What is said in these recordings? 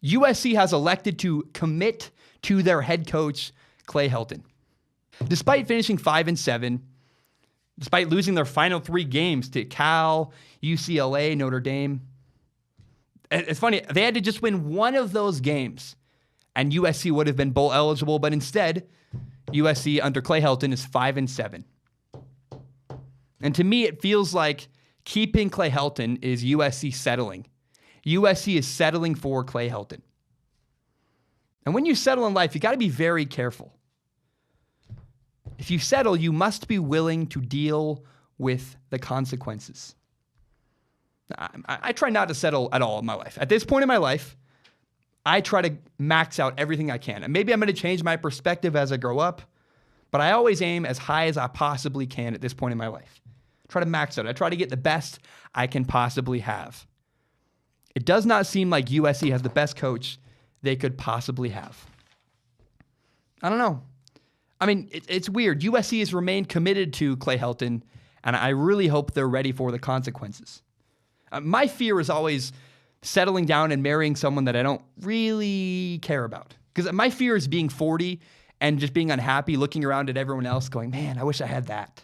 USC has elected to commit to their head coach, Clay Helton. Despite finishing 5-7, despite losing their final 3 games to Cal, UCLA, Notre Dame, it's funny, they had to just win one of those games, and USC would have been bowl eligible, but instead, USC under Clay Helton is 5-7. And to me, it feels like keeping Clay Helton is USC settling. USC is settling for Clay Helton. And when you settle in life, you got to be very careful. If you settle, you must be willing to deal with the consequences. I try not to settle at all in my life. At this point in my life, I try to max out everything I can. And maybe I'm going to change my perspective as I grow up, but I always aim as high as I possibly can at this point in my life. Try to max out. I try to get the best I can possibly have. It does not seem like USC has the best coach they could possibly have. I don't know. I mean, it's weird. USC has remained committed to Clay Helton, and I really hope they're ready for the consequences. My fear is always settling down and marrying someone that I don't really care about. Because my fear is being 40 and just being unhappy, looking around at everyone else going, man, I wish I had that.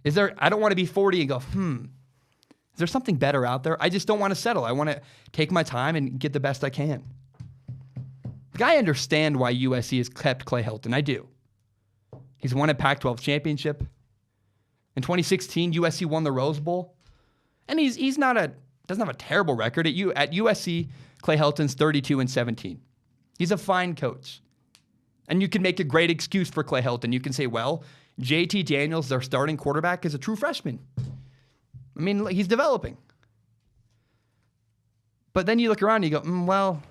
I don't want to be 40 and go, is there something better out there? I just don't want to settle. I want to take my time and get the best I can. Like, I understand why USC has kept Clay Helton. I do. He's won a Pac-12 championship. In 2016, USC won the Rose Bowl. And he's not doesn't have a terrible record. At USC, Clay Helton's 32-17. He's a fine coach. And you can make a great excuse for Clay Helton. You can say, well, JT Daniels, their starting quarterback, is a true freshman. I mean, he's developing. But then you look around and you go, well,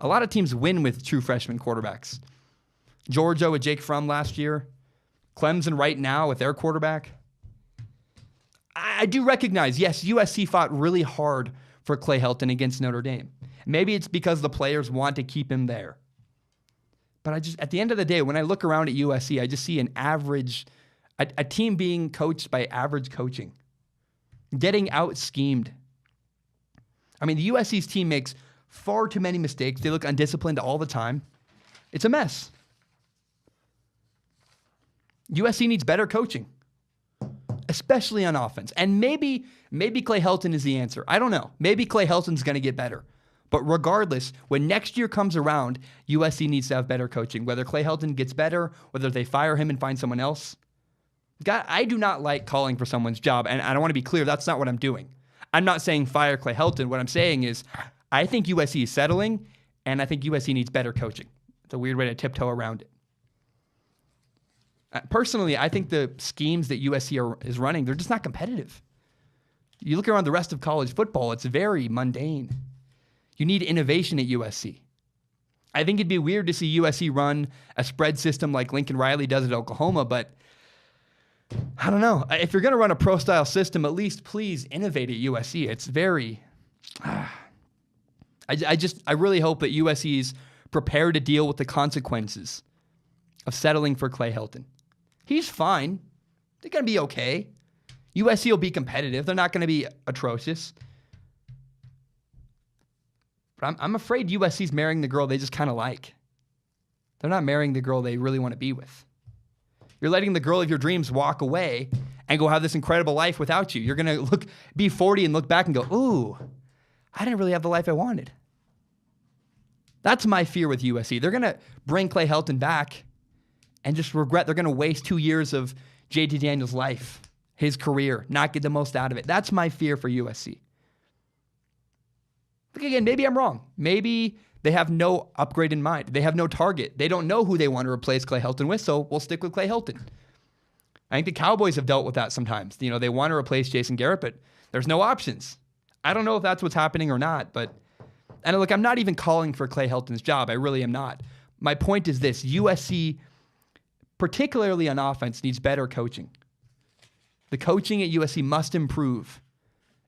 a lot of teams win with true freshman quarterbacks. Georgia with Jake Fromm last year. Clemson right now with their quarterback. I do recognize, yes, USC fought really hard for Clay Helton against Notre Dame. Maybe it's because the players want to keep him there. But at the end of the day, when I look around at USC, I just see a team being coached by average coaching, getting out-schemed. I mean, the USC's team makes far too many mistakes. They look undisciplined all the time. It's a mess. USC needs better coaching, especially on offense. And maybe Clay Helton is the answer. I don't know. Maybe Clay Helton's going to get better. But regardless, when next year comes around, USC needs to have better coaching. Whether Clay Helton gets better, whether they fire him and find someone else. God, I do not like calling for someone's job. And I want to be clear, that's not what I'm doing. I'm not saying fire Clay Helton. What I'm saying is I think USC is settling, and I think USC needs better coaching. It's a weird way to tiptoe around it. Personally, I think the schemes that USC is running, they're just not competitive. You look around the rest of college football, it's very mundane. You need innovation at USC. I think it'd be weird to see USC run a spread system like Lincoln Riley does at Oklahoma, but I don't know. If you're going to run a pro-style system, at least please innovate at USC. It's very... I really hope that USC is prepared to deal with the consequences of settling for Clay Helton. He's fine. They're going to be okay. USC will be competitive. They're not going to be atrocious. But I'm afraid USC's marrying the girl they just kind of like. They're not marrying the girl they really want to be with. You're letting the girl of your dreams walk away and go have this incredible life without you. You're going to be 40 and look back and go, ooh, I didn't really have the life I wanted. That's my fear with USC. They're going to bring Clay Helton back and just regret they're going to waste 2 years of JT Daniels' life, his career, not get the most out of it. That's my fear for USC. Look, again, maybe I'm wrong. Maybe they have no upgrade in mind. They have no target. They don't know who they want to replace Clay Helton with, so we'll stick with Clay Helton. I think the Cowboys have dealt with that sometimes. You know, they want to replace Jason Garrett, but there's no options. I don't know if that's what's happening or not, and look, I'm not even calling for Clay Helton's job. I really am not. My point is this: USC, particularly on offense, needs better coaching. The coaching at USC must improve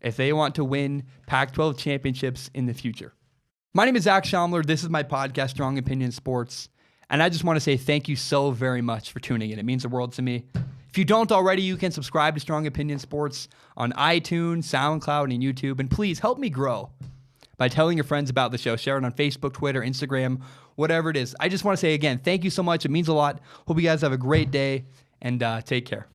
if they want to win Pac-12 championships in the future. My name is Zach Schaumler. This is my podcast, Strong Opinion Sports. And I just want to say thank you so very much for tuning in. It means the world to me. If you don't already, you can subscribe to Strong Opinion Sports on iTunes, SoundCloud, and YouTube. And please help me grow. by telling your friends about the show. Share it on Facebook, Twitter, Instagram, whatever it is. I just want to say again, thank you so much. It means a lot. Hope you guys have a great day, and take care.